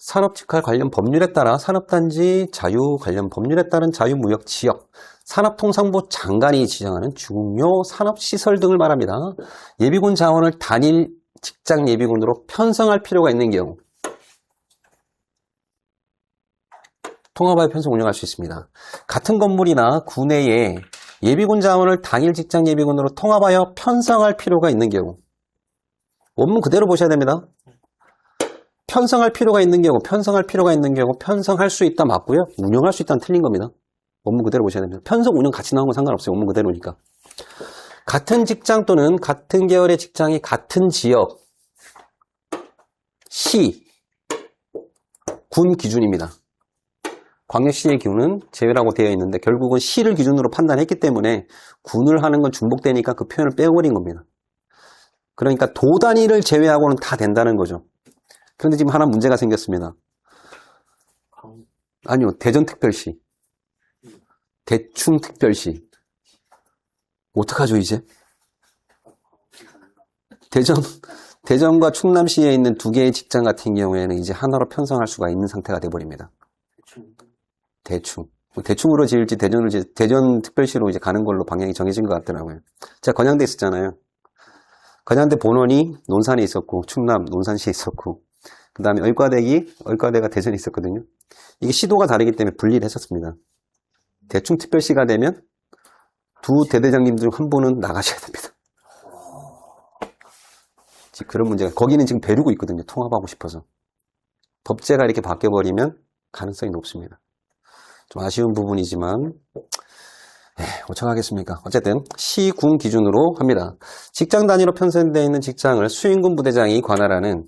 S1: 산업직할 관련 법률에 따라 산업단지 자유 관련 법률에 따른 자유무역지역, 산업통상부 장관이 지정하는 중요 산업시설 등을 말합니다. 예비군 자원을 단일 직장 예비군으로 편성할 필요가 있는 경우 통합하여 편성 운영할 수 있습니다. 같은 건물이나 구내에 예비군 자원을 단일 직장 예비군으로 통합하여 편성할 필요가 있는 경우 원문 그대로 보셔야 됩니다. 편성할 필요가 있는 경우, 편성할 수 있다 맞고요. 운영할 수 있다는 틀린 겁니다. 원문 그대로 보셔야 됩니다. 편성, 운영 같이 나온 건 상관없어요. 원문 그대로니까. 같은 직장 또는 같은 계열의 직장이 같은 지역, 시, 군 기준입니다. 광역시의 기준은 제외라고 되어 있는데 결국은 시를 기준으로 판단했기 때문에 군을 하는 건 중복되니까 그 표현을 빼버린 겁니다. 그러니까 도 단위를 제외하고는 다 된다는 거죠. 그런데 지금 하나 문제가 생겼습니다. 아니요, 대전특별시, 대충특별시. 어떡하죠, 이제? 대전과 충남시에 있는 두 개의 직장 같은 경우에는 이제 하나로 편성할 수가 있는 상태가 돼버립니다. 대충으로 지을지 대전특별시로 이제 가는 걸로 방향이 정해진 것 같더라고요. 제가 건양대 있었잖아요. 건양대 본원이 논산에 있었고, 충남 논산시에 있었고, 그 다음에 의과대가 대전에 있었거든요. 이게 시도가 다르기 때문에 분리를 했었습니다. 대충특별시가 되면 두 대대장님 중 한 분은 나가셔야 됩니다. 지금 그런 문제가, 거기는 지금 배르고 있거든요. 통합하고 싶어서. 법제가 이렇게 바뀌어버리면 가능성이 높습니다. 좀 아쉬운 부분이지만, 어쩌겠습니까? 어쨌든, 시, 군 기준으로 합니다. 직장 단위로 편성되어 있는 직장을 수행군 부대장이 관할하는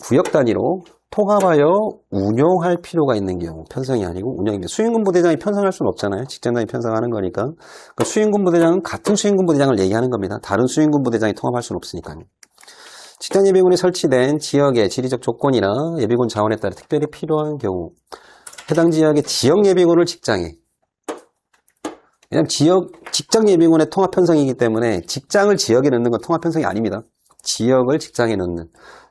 S1: 구역 단위로 통합하여 운용할 필요가 있는 경우, 편성이 아니고 운영입니다. 수행군 부대장이 편성할 수는 없잖아요. 직장 단위 편성하는 거니까. 그러니까 수행군 부대장은 같은 수행군 부대장을 얘기하는 겁니다. 다른 수행군 부대장이 통합할 수는 없으니까요. 직장 예비군이 설치된 지역의 지리적 조건이나 예비군 자원에 따라 특별히 필요한 경우, 해당 지역의 지역 예비군을 직장에, 왜냐하면 직장 예비군의 통합 편성이기 때문에 직장을 지역에 넣는 건 통합 편성이 아닙니다. 지역을 직장에 넣는,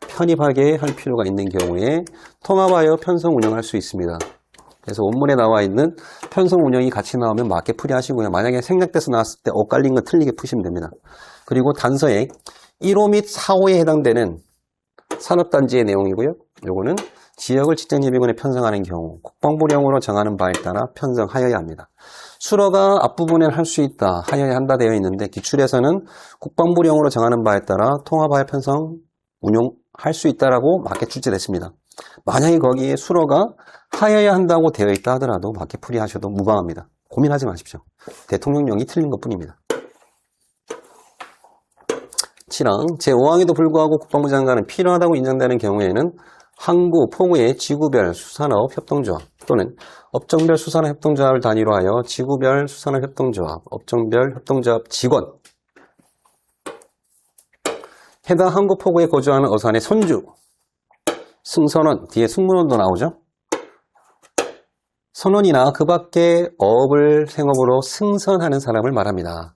S1: 편입하게 할 필요가 있는 경우에 통합하여 편성 운영할 수 있습니다. 그래서 원문에 나와 있는 편성 운영이 같이 나오면 맞게 풀이하시고요. 만약에 생략돼서 나왔을 때 엇갈린 건 틀리게 푸시면 됩니다. 그리고 단서에 1호 및 4호에 해당되는 산업단지의 내용이고요. 요거는 지역을 직장예비군에 편성하는 경우 국방부령으로 정하는 바에 따라 편성하여야 합니다. 수로가 앞부분에 할 수 있다, 하여야 한다 되어 있는데 기출에서는 국방부령으로 정하는 바에 따라 통합하여 편성, 운용할 수 있다라고 맞게 출제됐습니다. 만약에 거기에 수로가 하여야 한다고 되어 있다 하더라도 맞게 풀이하셔도 무방합니다. 고민하지 마십시오. 대통령령이 틀린 것뿐입니다. 7항 제5항에도 불구하고 국방부 장관은 필요하다고 인정되는 경우에는 항구, 포구의 지구별 수산업 협동조합 또는 업종별 수산업 협동조합을 단위로 하여 지구별 수산업 협동조합, 업종별 협동조합 직원, 해당 항구, 포구에 거주하는 어선의 선주, 승선원, 뒤에 승무원도 나오죠. 선원이나 그 밖의 어업을 생업으로 승선하는 사람을 말합니다.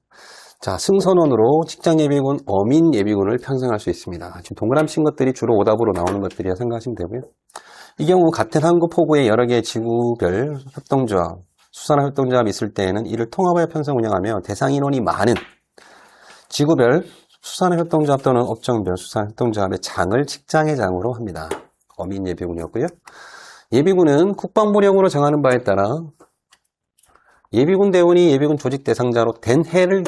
S1: 자, 승선원으로 직장예비군, 어민예비군을 편성할 수 있습니다. 지금 동그라미 친 것들이 주로 오답으로 나오는 것들이라 생각하시면 되고요. 이 경우 같은 항구 포구에 여러 개의 지구별 협동조합, 수산업 협동조합이 있을 때에는 이를 통합하여 편성 운영하며 대상 인원이 많은 지구별 수산업 협동조합 또는 업종별 수산업 협동조합의 장을 직장회장으로 합니다. 어민예비군이었고요. 예비군은 국방부령으로 정하는 바에 따라 예비군 대원이 예비군 조직 대상자로 된 해를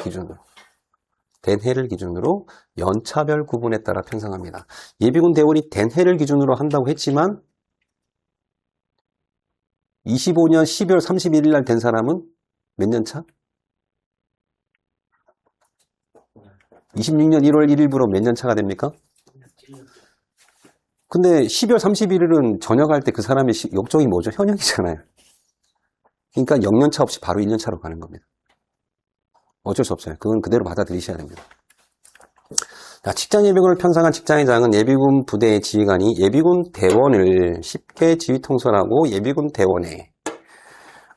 S1: 기준으로 연차별 구분에 따라 편성합니다. 예비군 대원이 된 해를 기준으로 한다고 했지만 25년 12월 31일 날 된 사람은 몇 년 차? 26년 1월 1일부로 몇 년 차가 됩니까? 근데 12월 31일은 전역할 때 그 사람의 역종이 뭐죠? 현역이잖아요. 그러니까 0년차 없이 바로 1년차로 가는 겁니다. 어쩔 수 없어요. 그건 그대로 받아들이셔야 됩니다. 자, 직장예비군을 편성한 직장회장은 예비군 부대의 지휘관이 예비군 대원을 쉽게 지휘 통솔하고 예비군 대원의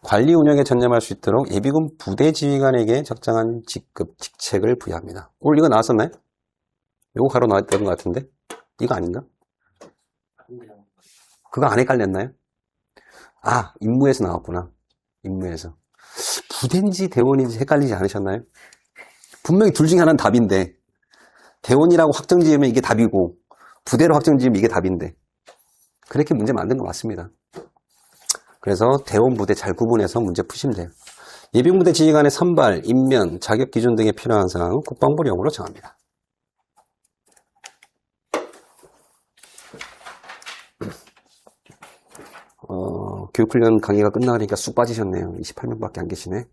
S1: 관리 운영에 전념할 수 있도록 예비군 부대 지휘관에게 적정한 직급, 직책을 부여합니다. 오늘 이거 나왔었나요? 이거 가로 나왔던 것 같은데? 이거 아닌가? 그거 안에 깔렸나요? 아, 임무에서 나왔구나. 임무에서. 부대인지 대원인지 헷갈리지 않으셨나요? 분명히 둘 중에 하나는 답인데 대원이라고 확정지으면 이게 답이고 부대로 확정지으면 이게 답인데 그렇게 문제 만든 거 맞습니다. 그래서 대원 부대 잘 구분해서 문제 푸시면 돼요. 예비군부대 지휘관의 선발, 임면, 자격 기준 등에 필요한 사항 국방부령으로 정합니다. 교육훈련 강의가 끝나니까 쑥 빠지셨네요. 28명밖에 안 계시네.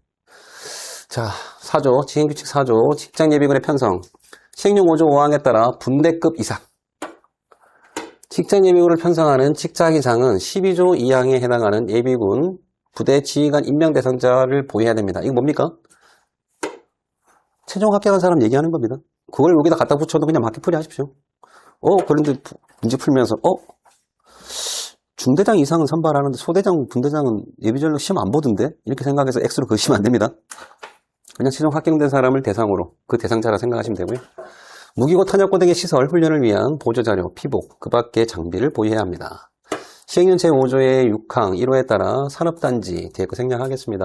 S1: 자, 4조, 지행규칙 4조, 직장예비군의 편성. 시행령 5조 5항에 따라 분대급 이상. 직장예비군을 편성하는 직자기장은 12조 2항에 해당하는 예비군 부대 지휘관 임명 대상자를 보유해야 됩니다. 이거 뭡니까? 최종 합격한 사람 얘기하는 겁니다. 그걸 여기다 갖다 붙여도 그냥 맞게풀이 하십시오. 그런데 문제 풀면서 중대장 이상은 선발하는데 소대장, 분대장은 예비전력 시험 안 보던데? 이렇게 생각해서 X로 그으시면 안 됩니다. 그냥 최종 합격된 사람을 대상으로 그 대상자라 생각하시면 되고요. 무기고 탄약고 등의 시설, 훈련을 위한 보조자료, 피복, 그 밖의 장비를 보유해야 합니다. 시행령 제5조의 6항 1호에 따라 산업단지, 뒤에 거 생략하겠습니다.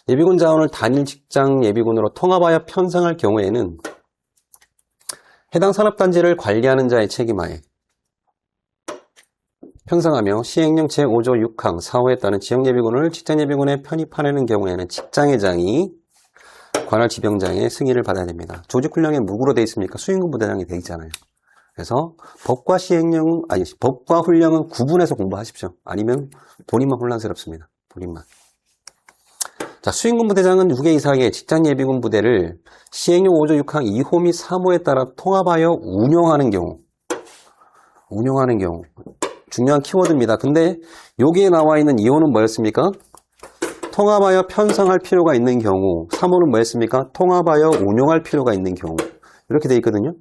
S1: 예비군 자원을 단일 직장 예비군으로 통합하여 편성할 경우에는 해당 산업단지를 관리하는 자의 책임하에 편성하며 시행령 제5조 6항 4호에 따른 지역예비군을 직장예비군에 편입하려는 경우에는 직장회장이 관할 지병장의 승인을 받아야 됩니다. 조직훈령에 무구로 되어 있습니까? 수행군 부대장이 되어 있잖아요. 그래서 법과 법과 훈령은 구분해서 공부하십시오. 아니면 본인만 혼란스럽습니다. 본인만. 자, 수행군 부대장은 2개 이상의 직장예비군 부대를 시행령 5조 6항 2호 및 3호에 따라 통합하여 운영하는 경우. 중요한 키워드입니다. 근데 여기에 나와 있는 2호는 뭐였습니까? 통합하여 편성할 필요가 있는 경우. 3호는 뭐였습니까? 통합하여 운용할 필요가 있는 경우. 이렇게 되어 있거든요.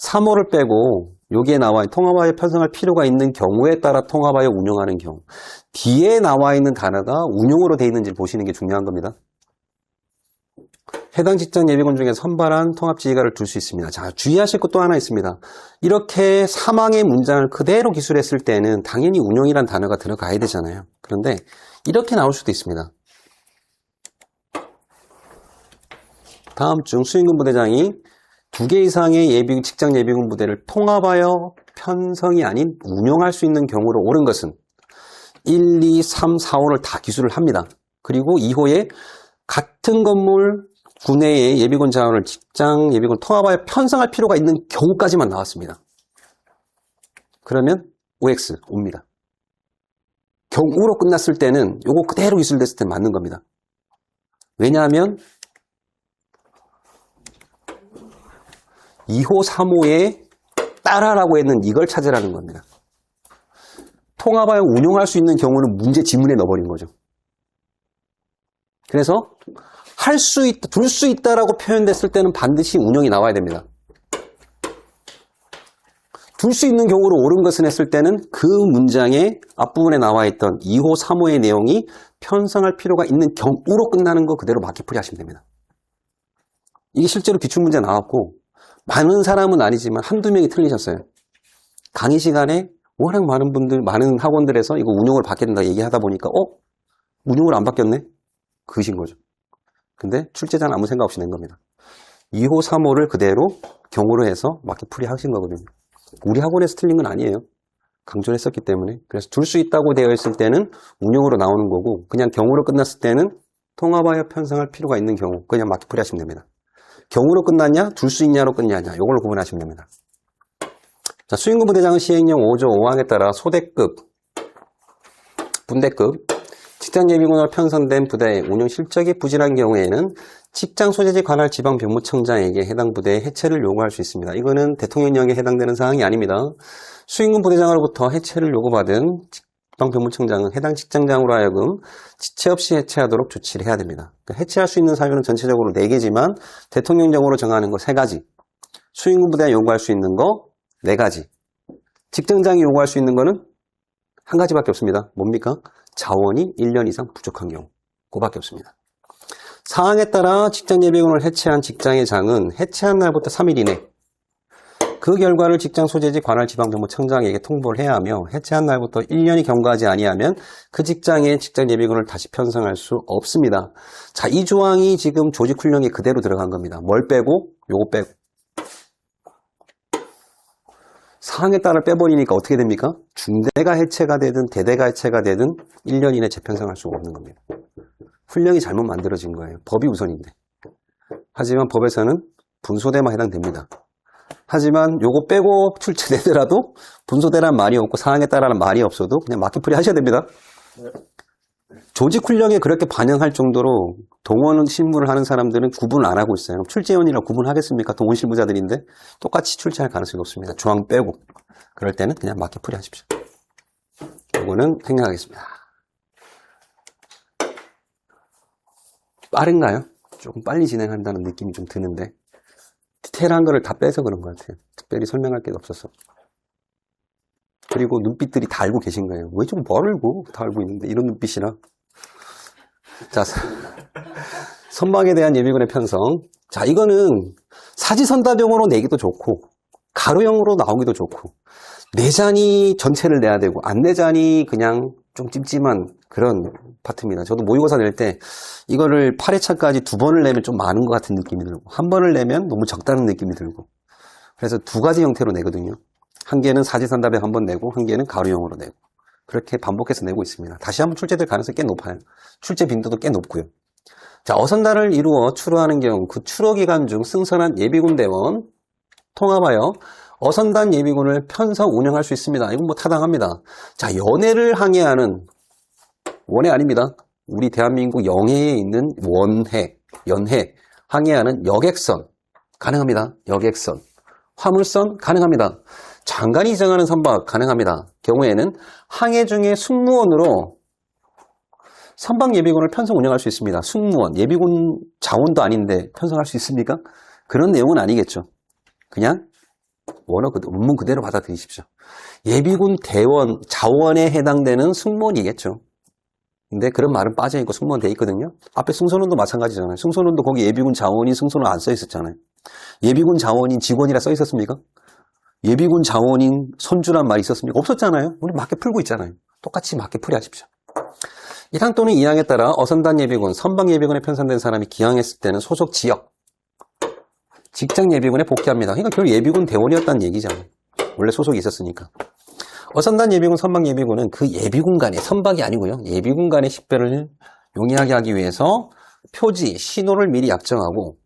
S1: 3호를 빼고 여기에 나와 있는 통합하여 편성할 필요가 있는 경우에 따라 통합하여 운용하는 경우. 뒤에 나와 있는 단어가 운용으로 되어 있는지 보시는 게 중요한 겁니다. 해당 직장 예비군 중에 선발한 통합지휘관을 둘 수 있습니다. 자, 주의하실 것 또 하나 있습니다. 이렇게 사망의 문장을 그대로 기술했을 때는 당연히 운용이란 단어가 들어가야 되잖아요. 그런데 이렇게 나올 수도 있습니다. 다음 중 수행군 부대장이 2개 이상의 직장 예비군 부대를 통합하여 편성이 아닌 운용할 수 있는 경우로 옳은 것은 1, 2, 3, 4, 5를 다 기술을 합니다. 그리고 2호에 같은 건물 군내의 예비군 자원을 직장 예비군 통합하여 편성할 필요가 있는 경우까지만 나왔습니다. 그러면 OX 옵니다. 경우로 끝났을 때는 요거 그대로 기술됐을 때 맞는 겁니다. 왜냐하면 2호, 3호에 따라라고 했는 이걸 찾으라는 겁니다. 통합하여 운용할 수 있는 경우는 문제 지문에 넣어버린 거죠. 그래서 할 수 있다, 둘 수 있다라고 표현됐을 때는 반드시 운용이 나와야 됩니다. 둘 수 있는 경우로 옳은 것은 했을 때는 그 문장의 앞부분에 나와 있던 2호, 3호의 내용이 편성할 필요가 있는 경우로 끝나는 거 그대로 맞게풀이 하시면 됩니다. 이게 실제로 기출문제 나왔고 많은 사람은 아니지만 한두 명이 틀리셨어요. 강의 시간에 워낙 많은 학원들에서 이거 운용을 받게 된다 얘기하다 보니까 운용을 안 바뀌었네? 그신 거죠. 근데 출제자는 아무 생각 없이 낸 겁니다. 2호, 3호를 그대로 경우로 해서 맞게풀이 하신 거거든요. 우리 학원에서 틀린 건 아니에요. 강조를 했었기 때문에. 그래서 둘 수 있다고 되어 있을 때는 운용으로 나오는 거고 그냥 경우로 끝났을 때는 통합하여 편성할 필요가 있는 경우 그냥 맞게풀이 하시면 됩니다. 경우로 끝났냐, 둘 수 있냐로 끝났냐 이걸 구분하시면 됩니다. 자, 수행군 부대장은 시행령 5조 5항에 따라 소대급, 분대급, 직장 예비군으로 편성된 부대의 운영 실적이 부진한 경우에는 직장 소재지 관할 지방병무청장에게 해당 부대의 해체를 요구할 수 있습니다. 이거는 대통령령에 해당되는 사항이 아닙니다. 수행군 부대장으로부터 해체를 요구받은 지방병무청장은 해당 직장장으로 하여금 지체 없이 해체하도록 조치를 해야 됩니다. 그러니까 해체할 수 있는 사유는 전체적으로 4개지만 대통령령으로 정하는 거 3가지, 수행군 부대가 요구할 수 있는 거 4가지, 직장장이 요구할 수 있는 거는 1가지밖에 없습니다. 뭡니까? 자원이 1년 이상 부족한 경우. 그거밖에 없습니다. 사항에 따라 직장 예비군을 해체한 직장의 장은 해체한 날부터 3일 이내 그 결과를 직장 소재지 관할 지방정보청장에게 통보를 해야 하며 해체한 날부터 1년이 경과하지 아니하면 그 직장에 직장 예비군을 다시 편성할 수 없습니다. 자, 이 조항이 지금 조직훈령에 그대로 들어간 겁니다. 뭘 빼고? 요거 빼고. 사항에 따라 빼버리니까 어떻게 됩니까? 중대가 해체가 되든 대대가 해체가 되든 1년 이내 재편성할 수가 없는 겁니다. 훈령이 잘못 만들어진 거예요. 법이 우선인데. 하지만 법에서는 분소대만 해당됩니다. 하지만 요거 빼고 출제되더라도 분소대란 말이 없고 사항에 따라는 말이 없어도 그냥 맞게풀이 하셔야 됩니다. 조직훈령에 그렇게 반영할 정도로 동원 신분을 하는 사람들은 구분을 안 하고 있어요. 출제원이라 구분하겠습니까? 동원 실무자들인데 똑같이 출제할 가능성이 없습니다. 조항 빼고. 그럴 때는 그냥 맞게풀이 하십시오. 요거는 생각하겠습니다. 빠른가요? 조금 빨리 진행한다는 느낌이 좀 드는데 디테일한 거를 다 빼서 그런 것 같아요. 특별히 설명할 게 없어서. 그리고 눈빛들이 다 알고 계신 거예요. 왜 좀 뭘 알고 다 알고 있는데 이런 눈빛이나. 자, 선박에 대한 예비군의 편성. 자, 이거는 사지선답용으로 내기도 좋고 가로형으로 나오기도 좋고 내잔이 전체를 내야 되고 안 내잔이 그냥 좀 찜찜한 그런 파트입니다. 저도 모의고사 낼 때 이거를 8회차까지 2번을 내면 좀 많은 것 같은 느낌이 들고 한 번을 내면 너무 적다는 느낌이 들고 그래서 두 가지 형태로 내거든요. 한 개는 사지선답에 한 번 내고 한 개는 가로형으로 내고 그렇게 반복해서 내고 있습니다. 다시 한번 출제될 가능성이 꽤 높아요. 출제 빈도도 꽤 높고요. 자, 어선단을 이루어 출어하는 경우 그 출어 기간 중 승선한 예비군 대원 통합하여 어선단 예비군을 편성 운영할 수 있습니다. 이건 뭐 타당합니다. 자, 연해를 항해하는 원해 아닙니다. 우리 대한민국 영해에 있는 원해, 연해 항해하는 여객선 가능합니다. 여객선, 화물선 가능합니다. 장관이 정하는 선박 가능합니다. 경우에는 항해 중에 승무원으로 선박 예비군을 편성 운영할 수 있습니다. 승무원, 예비군 자원도 아닌데 편성할 수 있습니까? 그런 내용은 아니겠죠. 그냥 원문 그대로 받아들이십시오. 예비군 대원, 자원에 해당되는 승무원이겠죠. 근데 그런 말은 빠져있고 승무원 돼 있거든요. 앞에 승선원도 마찬가지잖아요. 승선원도 거기 예비군 자원인 승선원 안 써 있었잖아요. 예비군 자원인 직원이라 써 있었습니까? 예비군 자원인 선주란 말이 있었습니까? 없었잖아요. 우리 맞게 풀고 있잖아요. 똑같이 맞게 풀이하십시오. 1항 또는 2항에 따라 어선단 예비군, 선박 예비군에 편성된 사람이 기항했을 때는 소속 지역, 직장 예비군에 복귀합니다. 그러니까 결국 예비군 대원이었다는 얘기잖아요. 원래 소속이 있었으니까. 어선단 예비군, 선박 예비군은 그 예비군 간의, 선박이 아니고요. 예비군 간의 식별을 용이하게 하기 위해서 표지, 신호를 미리 약정하고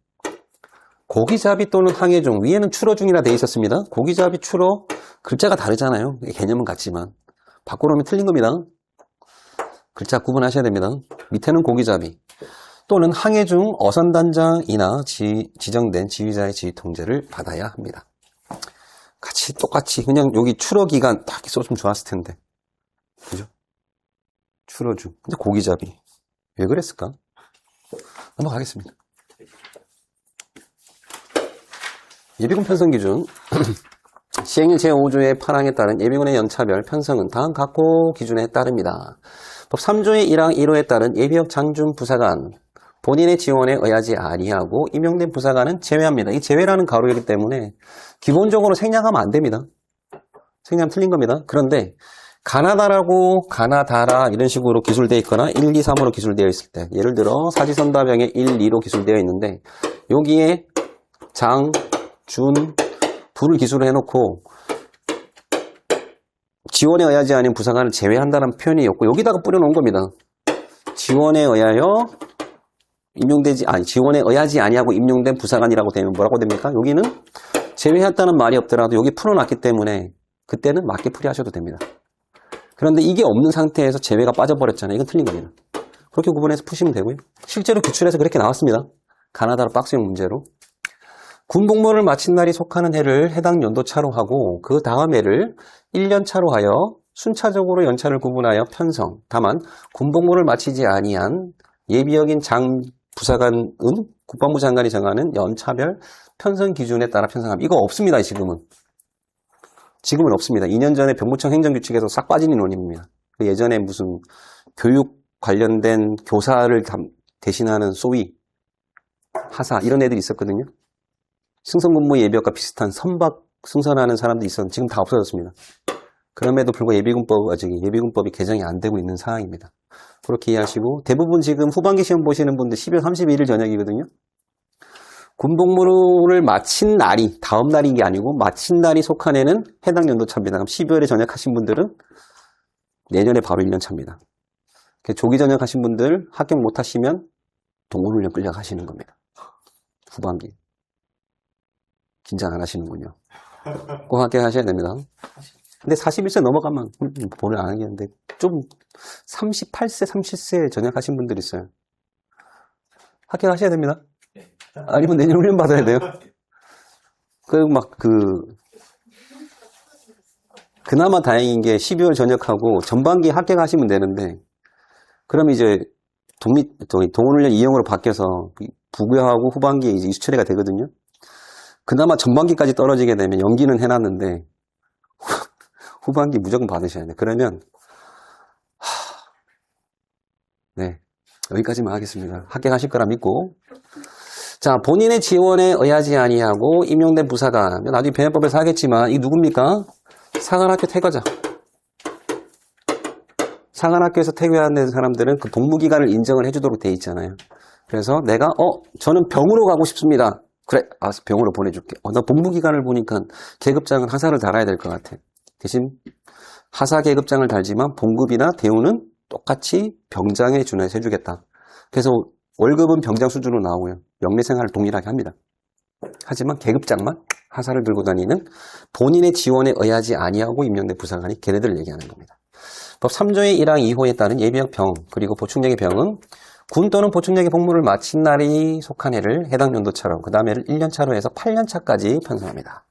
S1: 고기잡이 또는 항해 중, 위에는 출어 중이라 되어 있었습니다. 고기잡이, 출어, 글자가 다르잖아요. 개념은 같지만. 바꿔놓으면 틀린 겁니다. 글자 구분하셔야 됩니다. 밑에는 고기잡이 또는 항해 중 어선단장이나 지정된 지휘자의 지휘 통제를 받아야 합니다. 같이 똑같이 그냥 여기 출어 기간 딱 써주면 좋았을 텐데. 그죠? 출어 중. 근데 고기잡이. 왜 그랬을까? 넘어가겠습니다. 예비군 편성 기준. 시행령 제5조의 8항에 따른 예비군의 연차별 편성은 다음 각호 기준에 따릅니다. 법 3조의 1항 1호에 따른 예비역 장준 부사관 본인의 지원에 의하지 아니하고 임용된 부사관은 제외합니다. 이 제외라는 가로이기 때문에 기본적으로 생략하면 안 됩니다. 생략하면 틀린 겁니다. 그런데 가나다라고 가나다라 이런 식으로 기술되어 있거나 1, 2, 3으로 기술되어 있을 때 예를 들어 사지선다병에 1, 2로 기술되어 있는데 여기에 장, 준, 부를 기술을 해놓고 지원에 의하지 않은 부사관을 제외한다는 표현이 없고 여기다가 뿌려놓은 겁니다. 지원에 의하여 지원에 의하지 아니하고 임용된 부사관이라고 되면 뭐라고 됩니까? 여기는 제외했다는 말이 없더라도 여기 풀어놨기 때문에 그때는 맞게 풀이하셔도 됩니다. 그런데 이게 없는 상태에서 제외가 빠져버렸잖아요. 이건 틀린 겁니다. 그렇게 구분해서 푸시면 되고요. 실제로 기출에서 그렇게 나왔습니다. 가나다로 박스형 문제로. 군복무를 마친 날이 속하는 해를 해당 연도차로 하고 그 다음 해를 1년차로 하여 순차적으로 연차를 구분하여 편성. 다만 군복무를 마치지 아니한 예비역인 부사관은 국방부 장관이 정하는 연차별 편성 기준에 따라 편성합니다. 이거 없습니다. 지금은 없습니다. 2년 전에 병무청 행정규칙에서 싹 빠진 인원입니다. 예전에 무슨 교육 관련된 교사를 대신하는 소위 하사 이런 애들이 있었거든요. 승선근무 예비역과 비슷한 선박 승선하는 사람도 있었는데 지금 다 없어졌습니다. 그럼에도 불구하고 예비군법이 개정이 안 되고 있는 상황입니다. 그렇게 이해하시고 대부분 지금 후반기 시험 보시는 분들 12월 31일 저녁이거든요. 군복무를 마친 날이 다음 날인 게 아니고 마친 날이 속한 해는 해당 연도차입니다. 그럼 12월에 전역하신 분들은 내년에 바로 1년 차입니다. 조기 전역하신 분들 합격 못하시면 동물훈련 끌려가시는 겁니다. 후반기. 긴장 안 하시는군요. 꼭 합격하셔야 됩니다. 근데 41세 넘어가면 본을 안 하겠는데 좀 38세, 30세 전역하신 분들 있어요. 합격하셔야 됩니다. 아니면 내년 훈련 받아야 돼요. 그나마 다행인 게 12월 전역하고 전반기에 합격하시면 되는데, 그럼 이제 동훈훈련 2형으로 바뀌어서 부교하고 후반기에 이제 이수 처리가 되거든요. 그나마 전반기까지 떨어지게 되면 연기는 해놨는데, 후반기 무조건 받으셔야 돼요. 그러면, 네. 여기까지만 하겠습니다. 합격하실 거라 믿고. 자, 본인의 지원에 의하지 아니하고 임용된 부사관, 나중에 변협법에서 하겠지만 이 누굽니까? 사관학교 퇴거자. 사관학교에서 퇴교하는 사람들은 그 복무기간을 인정을 해주도록 돼 있잖아요. 그래서 내가 저는 병으로 가고 싶습니다. 그래, 알았어, 병으로 보내줄게. 나 복무기간을 보니까 계급장은 하사를 달아야 될 것 같아. 대신 하사 계급장을 달지만 봉급이나 대우는 똑같이 병장에 준해서 해주겠다. 그래서 월급은 병장 수준으로 나오고요. 영리생활을 동일하게 합니다. 하지만 계급장만 하사를 들고 다니는 본인의 지원에 의하지 아니하고 임명된 부사관이 걔네들을 얘기하는 겁니다. 법 3조의 1항 2호에 따른 예비역 병 그리고 보충력의 병은 군 또는 보충력의 복무를 마친 날이 속한 해를 해당 연도차로 그 다음에를 1년차로 해서 8년차까지 편성합니다.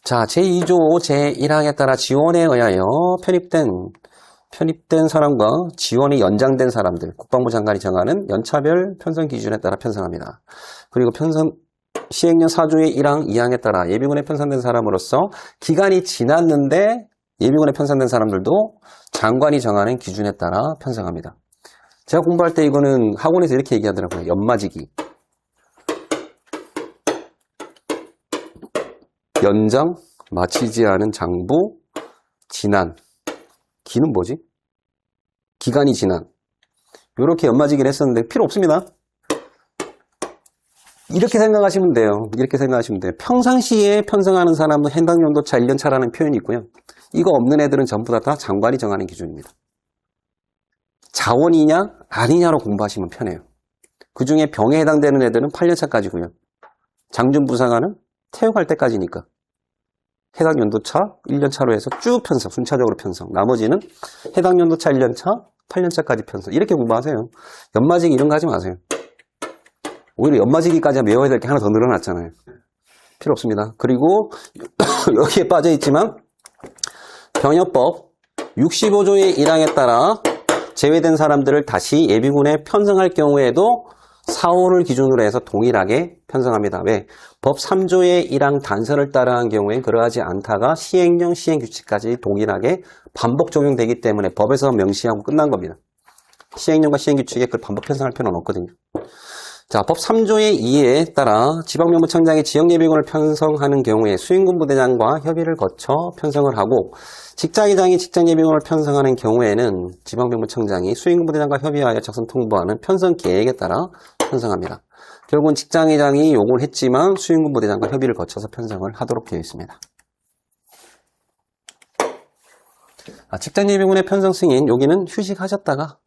S1: 자, 제2조 제1항에 따라 지원에 의하여 편입된 사람과 지원이 연장된 사람들, 국방부 장관이 정하는 연차별 편성 기준에 따라 편성합니다. 그리고 시행령 4조의 1항 2항에 따라 예비군에 편성된 사람으로서 기간이 지났는데 예비군에 편성된 사람들도 장관이 정하는 기준에 따라 편성합니다. 제가 공부할 때 이거는 학원에서 이렇게 얘기하더라고요. 연마지기. 연장, 마치지 않은 장부, 지난. 기는 뭐지? 기간이 지난. 이렇게 연마지기를 했었는데 필요 없습니다. 이렇게 생각하시면 돼요. 이렇게 생각하시면 돼요. 평상시에 편성하는 사람은 해당 연도차 1년차라는 표현이 있고요. 이거 없는 애들은 전부 다 장관이 정하는 기준입니다. 자원이냐 아니냐로 공부하시면 편해요. 그 중에 병에 해당되는 애들은 8년차까지고요. 장준부사관은 퇴역할 때까지니까. 해당 연도차 1년차로 해서 쭉 편성, 순차적으로 편성. 나머지는 해당 연도차 1년차, 8년차까지 편성. 이렇게 공부하세요. 연마지기 이런 거 하지 마세요. 오히려 연마지기까지 외워야 될 게 하나 더 늘어났잖아요. 필요 없습니다. 그리고 여기에 빠져있지만 병역법 65조의 1항에 따라 제외된 사람들을 다시 예비군에 편성할 경우에도 4호를 기준으로 해서 동일하게 편성합니다. 왜? 법 3조의 1항 단서를 따라한 경우엔 그러하지 않다가 시행령 시행규칙까지 동일하게 반복 적용되기 때문에 법에서 명시하고 끝난 겁니다. 시행령과 시행규칙에 그 반복 편성할 필요는 없거든요. 자, 법 3조의 2에 따라 지방명무청장이 지역예비군을 편성하는 경우에 수행군부대장과 협의를 거쳐 편성을 하고 직장의장이 직장예비군을 편성하는 경우에는 지방명무청장이 수행군부대장과 협의하여 작성 통보하는 편성 계획에 따라 편성합니다. 결국은 직장의장이 요구를 했지만 수행군부대장과 협의를 거쳐서 편성을 하도록 되어 있습니다. 직장예비군의 편성 승인, 여기는 휴식하셨다가